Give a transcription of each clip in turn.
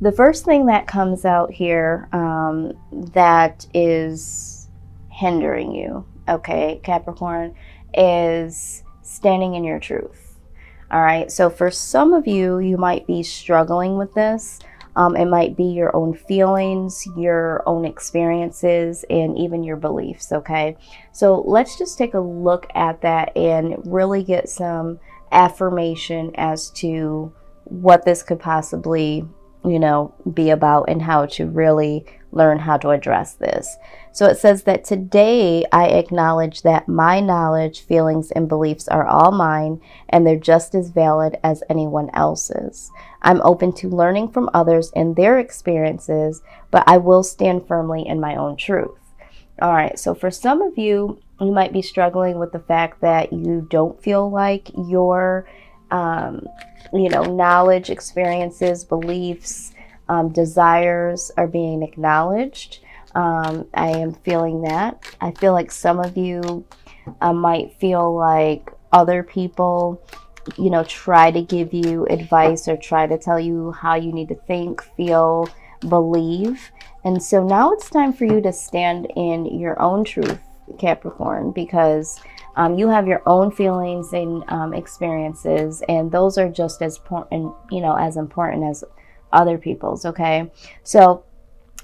The first thing that comes out here that is hindering you, okay, Capricorn, is standing in your truth. All right. So for some of you, you might be struggling with this. It might be your own feelings, your own experiences, and even your beliefs. Okay. So let's just take a look at that and really get some affirmation as to what this could possibly, be about and how to really learn how to address this. So it says that today I acknowledge that my knowledge, feelings, and beliefs are all mine, and they're just as valid as anyone else's. I'm open to learning from others and their experiences, but I will stand firmly in my own truth. All right, so for some of you, you might be struggling with the fact that you don't feel like your knowledge, experiences, beliefs, desires are being acknowledged. I am feeling that. I feel like some of you might feel like other people, try to give you advice or try to tell you how you need to think, feel, believe. And so now it's time for you to stand in your own truth, Capricorn, because you have your own feelings and experiences, and those are just as important, as important as other people's. Okay, so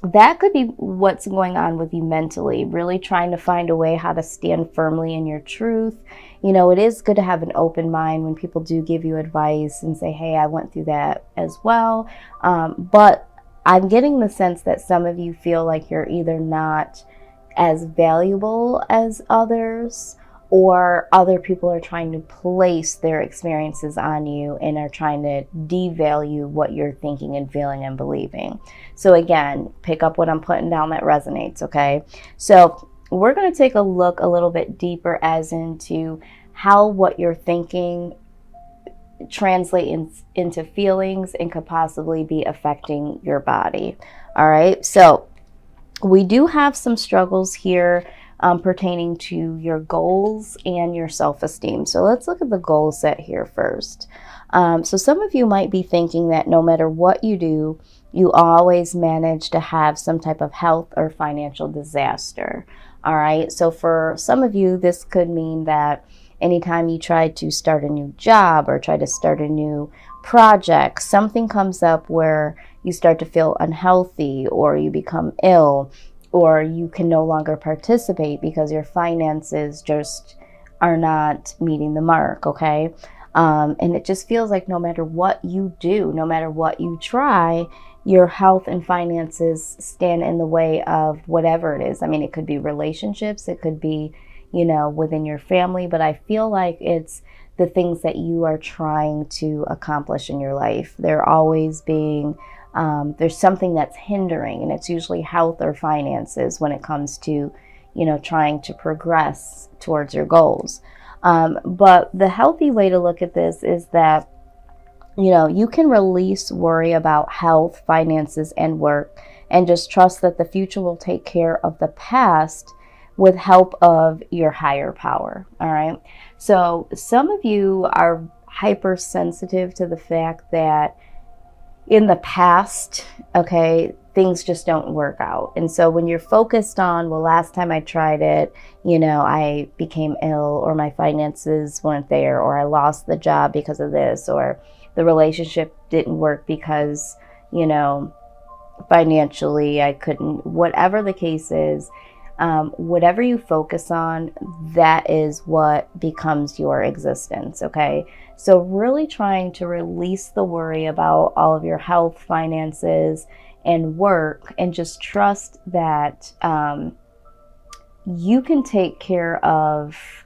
that could be what's going on with you mentally, really trying to find a way how to stand firmly in your truth. It is good to have an open mind when people do give you advice and say, hey, I went through that as well. But I'm getting the sense that some of you feel like you're either not as valuable as others, or other people are trying to place their experiences on you and are trying to devalue what you're thinking and feeling and believing. So again, pick up what I'm putting down that resonates, okay? So we're going to take a look a little bit deeper as into how what you're thinking translates into feelings and could possibly be affecting your body. All right, so we do have some struggles here pertaining to your goals and your self-esteem. So let's look at the goal set here first. So some of you might be thinking that no matter what you do, you always manage to have some type of health or financial disaster. All right. So for some of you, this could mean that anytime you try to start a new job or try to start a new project, something comes up where you start to feel unhealthy, or you become ill, or you can no longer participate because your finances just are not meeting the mark, okay? And it just feels like no matter what you do, no matter what you try, your health and finances stand in the way of whatever it is. I mean, it could be relationships, it could be, within your family, but I feel like it's the things that you are trying to accomplish in your life. They're always being there's something that's hindering, and it's usually health or finances when it comes to, trying to progress towards your goals. But the healthy way to look at this is that, you can release worry about health, finances, and work, and just trust that the future will take care of the past with help of your higher power. All right. So some of you are hypersensitive to the fact that in the past, okay, things just don't work out. And so when you're focused on, well, last time I tried it, I became ill, or my finances weren't there, or I lost the job because of this, or the relationship didn't work because, financially I couldn't, whatever the case is, whatever you focus on, that is what becomes your existence, okay? So really trying to release the worry about all of your health, finances, and work, and just trust that you can take care of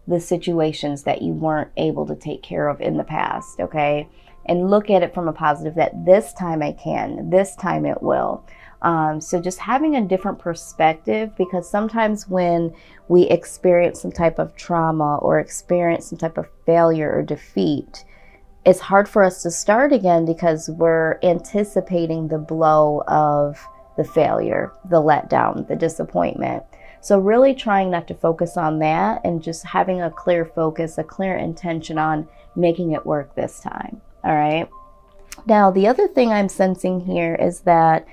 the situations that you weren't able to take care of in the past, okay? And look at it from a positive, that this time I can, this time it will. So just having a different perspective, because sometimes when we experience some type of trauma or experience some type of failure or defeat, it's hard for us to start again because we're anticipating the blow of the failure, the letdown, the disappointment. So really trying not to focus on that and just having a clear focus, a clear intention on making it work this time. All right. Now, the other thing I'm sensing here is that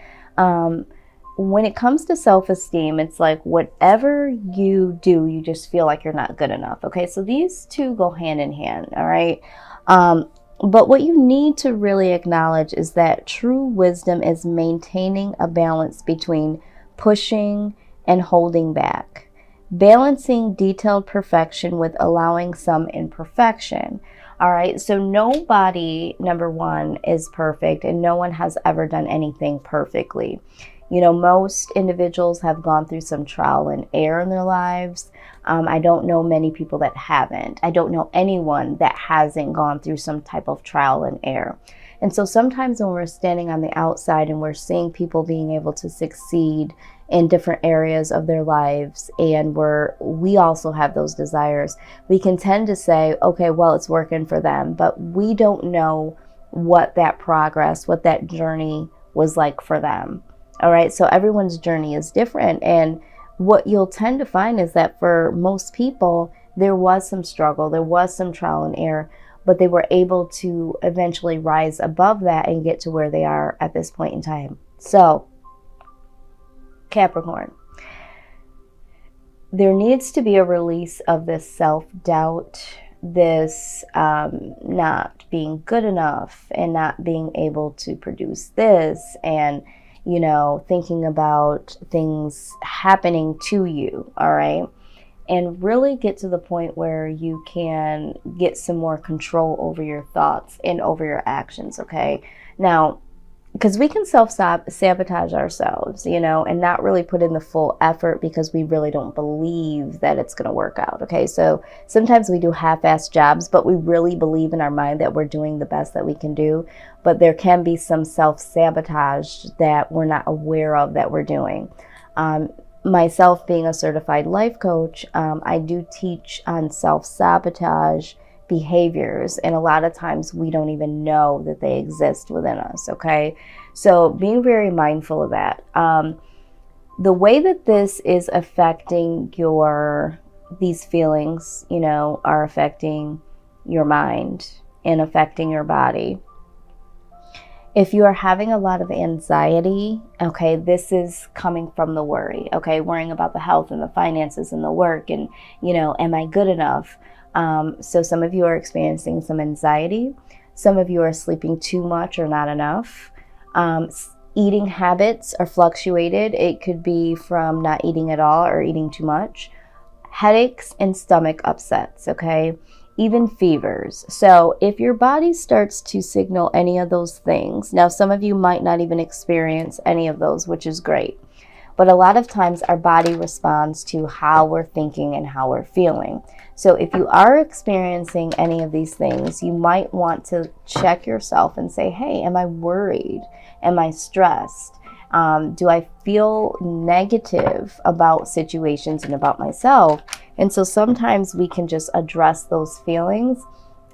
when it comes to self-esteem, it's like whatever you do, you just feel like you're not good enough. Okay, so these two go hand in hand, all right? But what you need to really acknowledge is that true wisdom is maintaining a balance between pushing and holding back, balancing detailed perfection with allowing some imperfection. All right, so nobody, number one, is perfect, and no one has ever done anything perfectly. You know, most individuals have gone through some trial and error in their lives. I don't know many people that haven't. I don't know anyone that hasn't gone through some type of trial and error. And so sometimes when we're standing on the outside and we're seeing people being able to succeed in different areas of their lives, and we also have those desires, we can tend to say, okay, well, it's working for them, but we don't know what that progress, what that journey was like for them. All right, so everyone's journey is different, and what you'll tend to find is that for most people, there was some struggle, there was some trial and error, but they were able to eventually rise above that and get to where they are at this point in time. So, Capricorn, there needs to be a release of this self-doubt, this not being good enough and not being able to produce this, and you know, thinking about things happening to you, all right? And really get to the point where you can get some more control over your thoughts and over your actions, okay? Now, because we can self-sabotage ourselves, you know, and not really put in the full effort because we really don't believe that it's going to work out, okay? So sometimes we do half-assed jobs, but we really believe in our mind that we're doing the best that we can do. But there can be some self-sabotage that we're not aware of that we're doing. Myself being a certified life coach, I do teach on self-sabotage behaviors, and a lot of times we don't even know that they exist within us, okay? So being very mindful of that. The way that this is affecting these feelings, you know, are affecting your mind and affecting your body. If you are having a lot of anxiety, okay, this is coming from the worry, okay? Worrying about the health and the finances and the work and, you know, am I good enough? So some of you are experiencing some anxiety. Some of you are sleeping too much or not enough. Eating habits are fluctuated. It could be from not eating at all or eating too much. Headaches and stomach upsets, okay? Even fevers. So if your body starts to signal any of those things, now some of you might not even experience any of those, which is great. But a lot of times our body responds to how we're thinking and how we're feeling. So if you are experiencing any of these things, you might want to check yourself and say, hey, am I worried? Am I stressed? Do I feel negative about situations and about myself? And so sometimes we can just address those feelings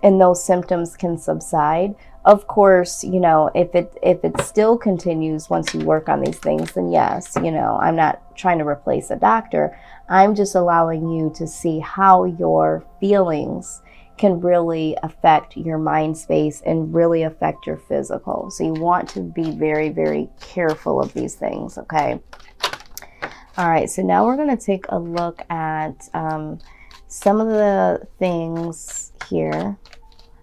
and those symptoms can subside. Of course, you know, if it still continues once you work on these things, then yes, you know, I'm not trying to replace a doctor. I'm just allowing you to see how your feelings can really affect your mind space and really affect your physical. So you want to be very, very careful of these things, okay? All right, so now we're going to take a look at some of the things here.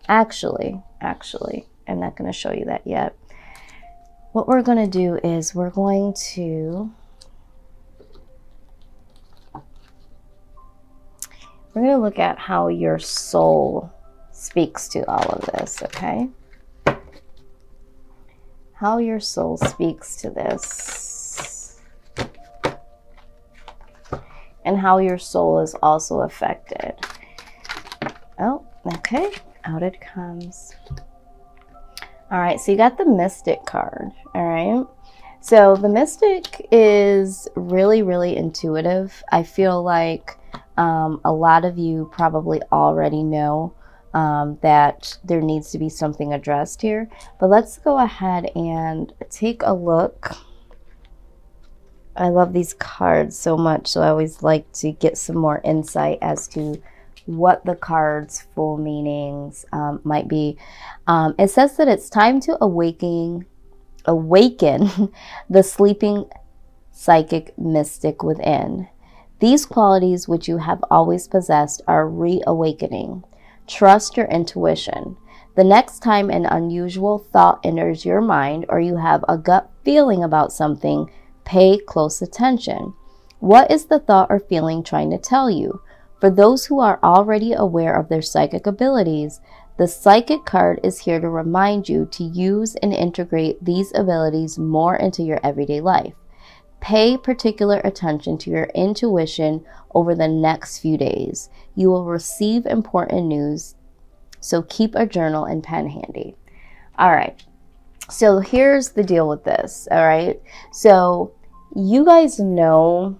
Actually, I'm not going to show you that yet. What we're going to do is we're going to look at how your soul speaks to all of this, okay? How your soul speaks to this. And how your soul is also affected. Oh, okay. Out it comes. All right, so you got the Mystic card, all right? So the Mystic is really, really intuitive. I feel like a lot of you probably already know that there needs to be something addressed here. But let's go ahead and take a look. I love these cards so much, so I always like to get some more insight as to what the card's full meanings might be. It says that it's time to awaken the sleeping psychic mystic within. These qualities which you have always possessed are reawakening. Trust your intuition. The next time an unusual thought enters your mind or you have a gut feeling about something, pay close attention. What is the thought or feeling trying to tell you? For those who are already aware of their psychic abilities, the psychic card is here to remind you to use and integrate these abilities more into your everyday life. Pay particular attention to your intuition over the next few days. You will receive important news, so keep a journal and pen handy. All right, so here's the deal with this, all right? So you guys know,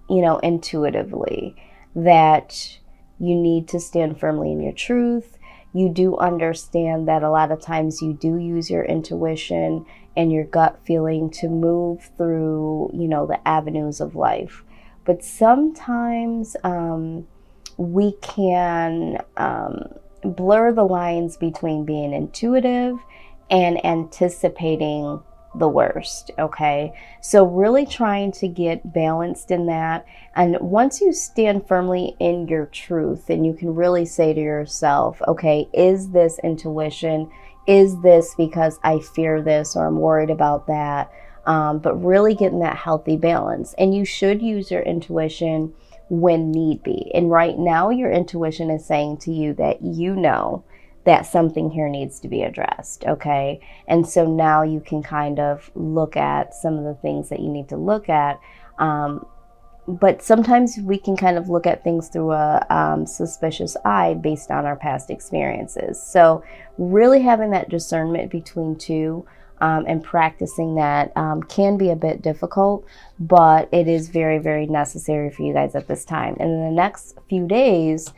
intuitively that you need to stand firmly in your truth. You do understand that a lot of times you do use your intuition and your gut feeling to move through, the avenues of life. But sometimes we can blur the lines between being intuitive and anticipating the worst, okay? So really trying to get balanced in that. And once you stand firmly in your truth, and you can really say to yourself, okay, is this intuition? Is this because I fear this or I'm worried about that? But really getting that healthy balance. And you should use your intuition when need be. And right now your intuition is saying to you that that something here needs to be addressed, okay? And so now you can kind of look at some of the things that you need to look at. But sometimes we can kind of look at things through a suspicious eye based on our past experiences. So really having that discernment between two and practicing that can be a bit difficult, but it is very, very necessary for you guys at this time. And in the next few days,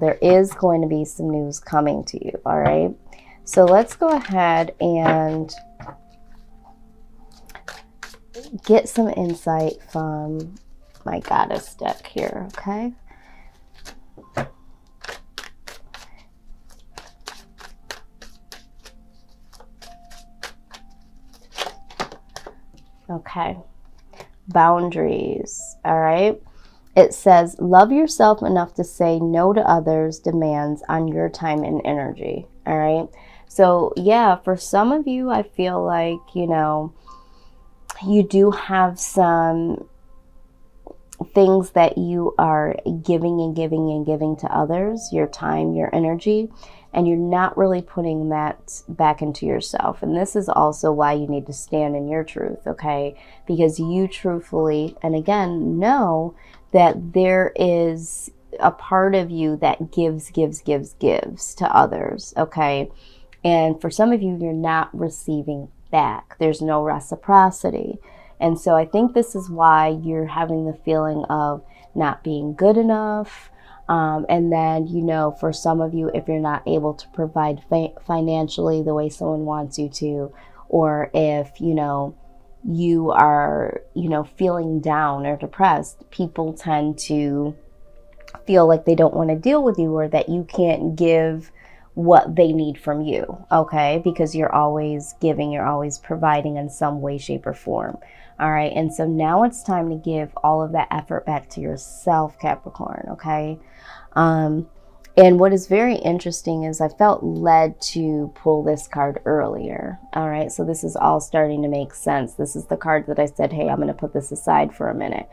there is going to be some news coming to you, all right? So let's go ahead and get some insight from my goddess deck here, okay? Okay, boundaries, all right? It says, love yourself enough to say no to others' demands on your time and energy, all right? So yeah, for some of you, I feel like, you do have some things that you are giving and giving and giving to others, your time, your energy, and you're not really putting that back into yourself. And this is also why you need to stand in your truth, okay? Because you truthfully, and again, know that there is a part of you that gives to others, okay? And for some of you, you're not receiving back. There's no reciprocity. And so I think this is why you're having the feeling of not being good enough. And then, for some of you, if you're not able to provide financially the way someone wants you to, or if, you are, feeling down or depressed, people tend to feel like they don't want to deal with you, or that you can't give what they need from you, okay? Because you're always giving, you're always providing in some way, shape, or form. All right, and so now it's time to give all of that effort back to yourself, Capricorn, okay? And what is very interesting is I felt led to pull this card earlier. All right, so this is all starting to make sense. This is the card that I said, hey, I'm going to put this aside for a minute.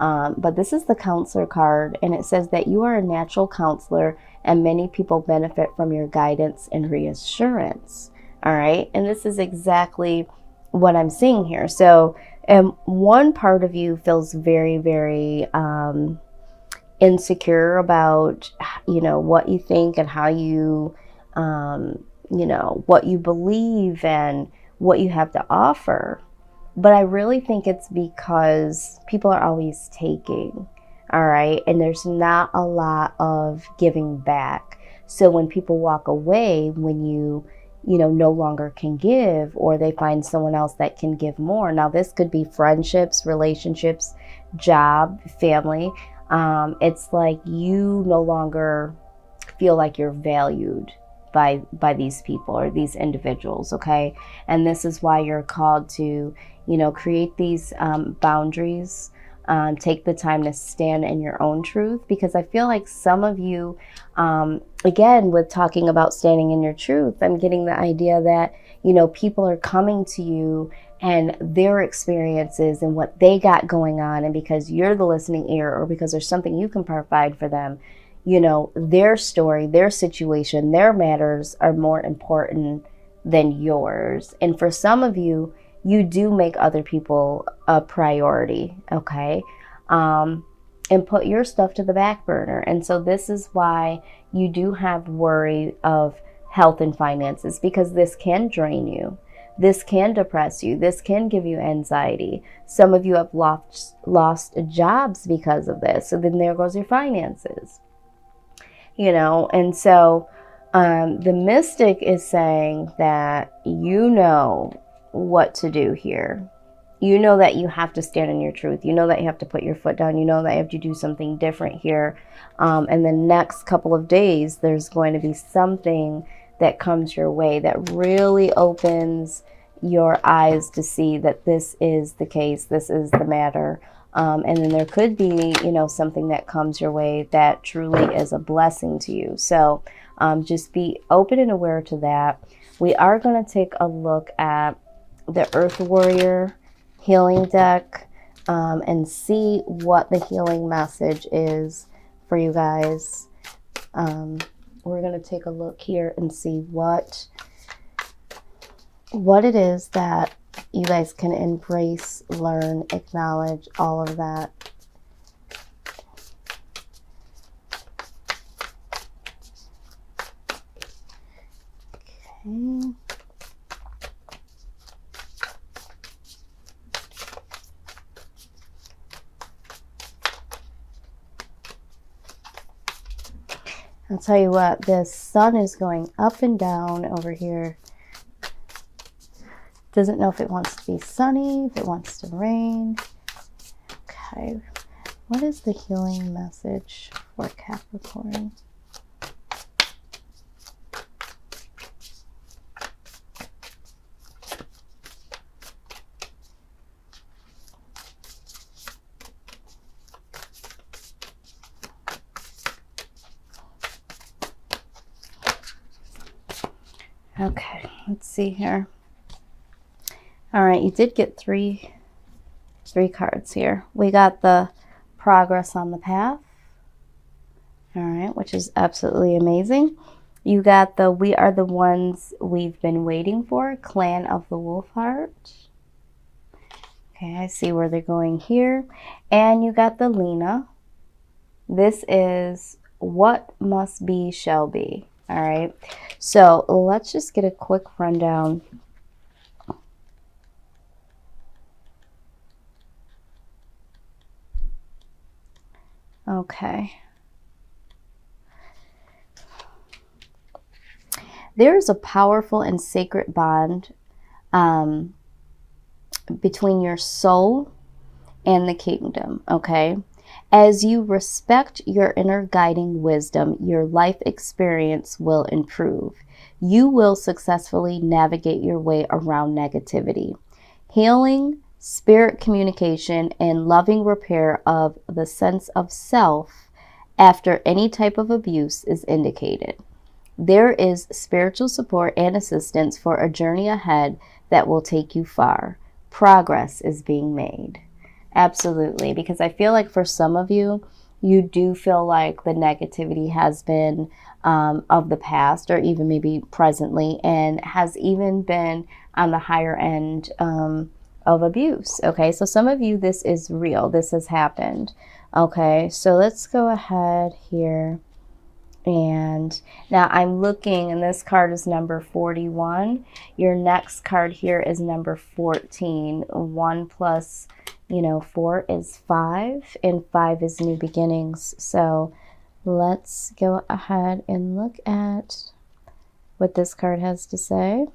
But this is the counselor card, and it says that you are a natural counselor and many people benefit from your guidance and reassurance. All right, and this is exactly what I'm seeing here. So one part of you feels very, very insecure about, what you think and how you, what you believe and what you have to offer. But I really think it's because people are always taking, all right? And there's not a lot of giving back. So when people walk away, when you no longer can give, or they find someone else that can give more. Now, this could be friendships, relationships, job, family. It's like you no longer feel like you're valued by these people or these individuals, okay? And this is why you're called to, create these boundaries. Take the time to stand in your own truth, because I feel like some of you, again, with talking about standing in your truth, I'm getting the idea that, people are coming to you and their experiences and what they got going on. And because you're the listening ear, or because there's something you can provide for them, their story, their situation, their matters are more important than yours. And for some of you, you do make other people a priority, okay? And put your stuff to the back burner. And so this is why you do have worry of health and finances, because this can drain you. This can depress you. This can give you anxiety. Some of you have lost jobs because of this. So then there goes your finances. And so the mystic is saying that you know what to do here. You know that you have to stand in your truth. You know that you have to put your foot down. You know that you have to do something different here. And the next couple of days, there's going to be something that comes your way that really opens your eyes to see that this is the case, this is the matter. And then there could be, something that comes your way that truly is a blessing to you. So just be open and aware to that. We are going to take a look at the Earth Warrior healing deck and see what the healing message is for you guys. We're going to take a look here and see what it is that you guys can embrace, learn, acknowledge, all of that. Okay. I'll tell you what, the sun is going up and down over here. Doesn't know if it wants to be sunny, if it wants to rain. Okay, what is the healing message for Capricorn? Okay, let's see here. All right, you did get three cards here. We got the progress on the path. All right, which is absolutely amazing. You got the we are the ones we've been waiting for, clan of the wolf heart. Okay, I see where they're going here. And you got the Lena. This is what must be shall be. All right, so let's just get a quick rundown. Okay. There is a powerful and sacred bond between your soul and the kingdom, okay? As you respect your inner guiding wisdom, your life experience will improve. You will successfully navigate your way around negativity. Healing, spirit communication, and loving repair of the sense of self after any type of abuse is indicated. There is spiritual support and assistance for a journey ahead that will take you far. Progress is being made. Absolutely, because I feel like for some of you, you do feel like the negativity has been of the past, or even maybe presently, and has even been on the higher end of abuse. Okay, so some of you, this is real. This has happened. Okay, so let's go ahead here. And now I'm looking, and this card is number 41. Your next card here is number 14. 1 plus 4 is 5, and 5 is new beginnings. So let's go ahead and look at what this card has to say.